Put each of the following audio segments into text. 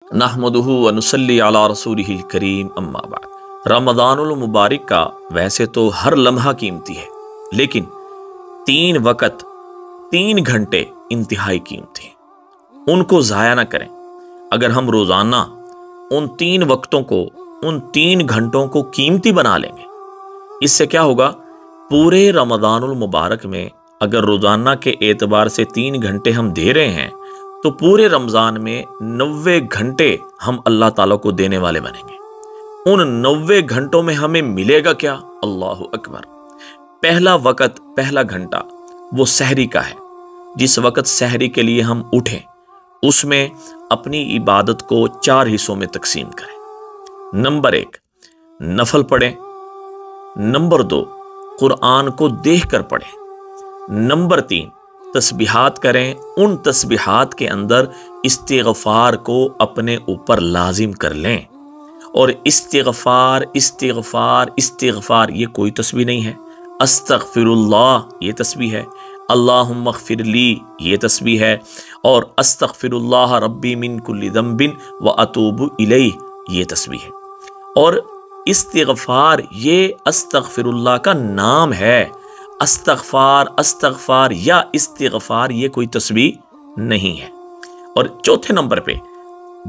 नहमदुहु व नुसल्ली अला रसूलिहिल करीम अम्मा बाद। रमज़ानुल मुबारक का वैसे तो हर लम्हा कीमती है, लेकिन 3 वक़्त 3 घंटे इंतहाई कीमती हैं। उनको ज़ाया ना करें। अगर हम रोज़ाना उन 3 वक्तों को, उन 3 घंटों को कीमती बना लेंगे, इससे क्या होगा, पूरे रमज़ानुल मुबारक में अगर रोज़ाना के एतबार से 3 घंटे हम दे रहे हैं तो पूरे रमज़ान में 90 घंटे हम अल्लाह ताला को देने वाले बनेंगे। उन 90 घंटों में हमें मिलेगा क्या? अल्लाहु अकबर। पहला वक़्त, पहला घंटा वो सहरी का है। जिस वक़्त सहरी के लिए हम उठें, उसमें अपनी इबादत को 4 हिस्सों में तकसीम करें। नंबर 1, नफल पढ़ें। नंबर 2, कुरान को देखकर पढ़ें। नंबर 3, तस्बीहात करें। उन तस्बीहात के अंदर इस्तिग़फ़ार को अपने ऊपर लाजिम कर लें। और इस्तिग़फ़ार इस्तिग़फ़ार इस्तिग़फ़ार ये कोई तस्बीह नहीं है। अस्तग़फ़िरुल्लाह ये तस्बीह है। अल्लाहुम्मा ग़फ़िरली ये तस्बीह है। और अस्तग़फ़िरुल्लाह रब्बी मिन कुल्लि ज़ंबिन व अतूबु इलैह ये तस्बीह है। और इस्तिग़फ़ार ये अस्तग़फ़िरुल्लाह का नाम है। अस्तग़फ़ार अस्तग़फ़ार या इस्तिग़फ़ार ये कोई तस्बीह नहीं है। और चौथे नंबर पे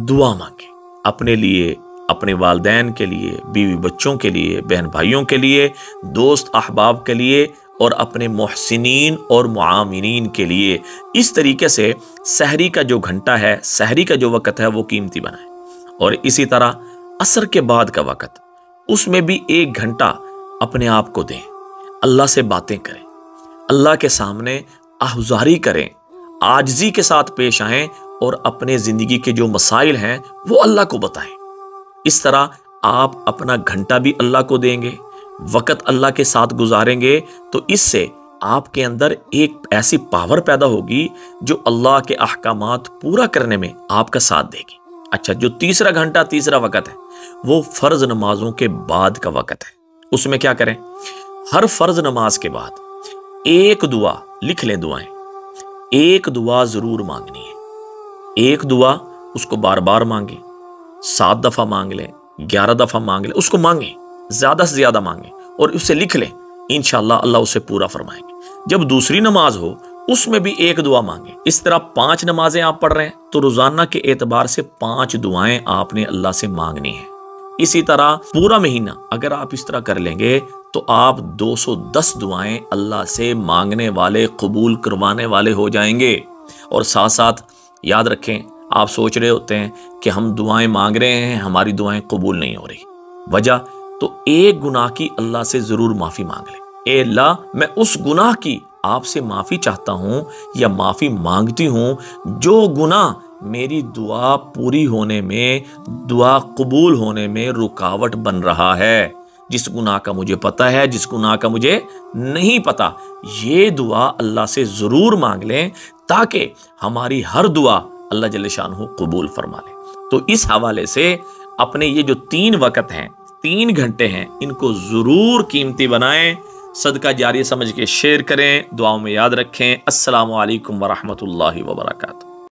दुआ मांगे, अपने लिए, अपने वालिदैन के लिए, बीवी बच्चों के लिए, बहन भाइयों के लिए, दोस्त अहबाब के लिए और अपने मुहसिनीन और मुआमिनीन के लिए। इस तरीके से सहरी का जो घंटा है, सहरी का जो वक़्त है वो कीमती बनाए। और इसी तरह असर के बाद का वक़्त, उसमें भी 1 घंटा अपने आप को दें। अल्लाह से बातें करें, अल्लाह के सामने आहुजारी करें, आजिज़ी के साथ पेश आएं और अपने ज़िंदगी के जो मसाइल हैं वो अल्लाह को बताएं। इस तरह आप अपना घंटा भी अल्लाह को देंगे, वक़्त अल्लाह के साथ गुजारेंगे, तो इससे आपके अंदर एक ऐसी पावर पैदा होगी जो अल्लाह के अहकामात पूरा करने में आपका साथ देगी। अच्छा, जो तीसरा घंटा, तीसरा वक़्त है, वो फ़र्ज़ नमाजों के बाद का वक़्त है। उसमें क्या करें, हर फ़र्ज़ नमाज के बाद 1 दुआ लिख लें। दुआएं, 1 दुआ ज़रूर मांगनी है। 1 दुआ उसको बार बार मांगें, 7 दफ़ा मांग लें, 11 दफ़ा मांग लें, उसको मांगें, ज़्यादा से ज़्यादा मांगें और उसे लिख लें। इंशाअल्लाह अल्लाह उसे पूरा फरमाएंगे। जब दूसरी नमाज हो, उसमें भी 1 दुआ मांगें। इस तरह 5 नमाजें आप पढ़ रहे हैं तो रोज़ाना के एतबार से 5 दुआएं आपने अल्लाह से मांगनी है। इसी तरह पूरा महीना अगर आप इस तरह कर लेंगे तो आप 210 दुआएं अल्लाह से मांगने वाले, कबूल करवाने वाले हो जाएंगे। और साथ साथ याद रखें, आप सोच रहे होते हैं कि हम दुआएं मांग रहे हैं, हमारी दुआएं कबूल नहीं हो रही। वजह तो एक गुनाह की अल्लाह से ज़रूर माफ़ी मांग लें। ए अल्लाह, मैं उस गुनाह की आपसे माफ़ी चाहता हूँ या माफ़ी मांगती हूँ जो गुनाह मेरी दुआ पूरी होने में, दुआ कबूल होने में रुकावट बन रहा है। जिस गुनाह का मुझे पता है, जिस गुनाह का मुझे नहीं पता, ये दुआ अल्लाह से ज़रूर मांग लें ताकि हमारी हर दुआ अल्लाह जल्ल शानहू कबूल फरमा ले। तो इस हवाले से अपने ये जो 3 वक़्त हैं, 3 घंटे हैं, इनको ज़रूर कीमती बनाएं, सदका जारी समझ के शेयर करें, दुआओं में याद रखें। अस्सलामु अलैकुम व रहमतुल्लाहि व बरकातहू।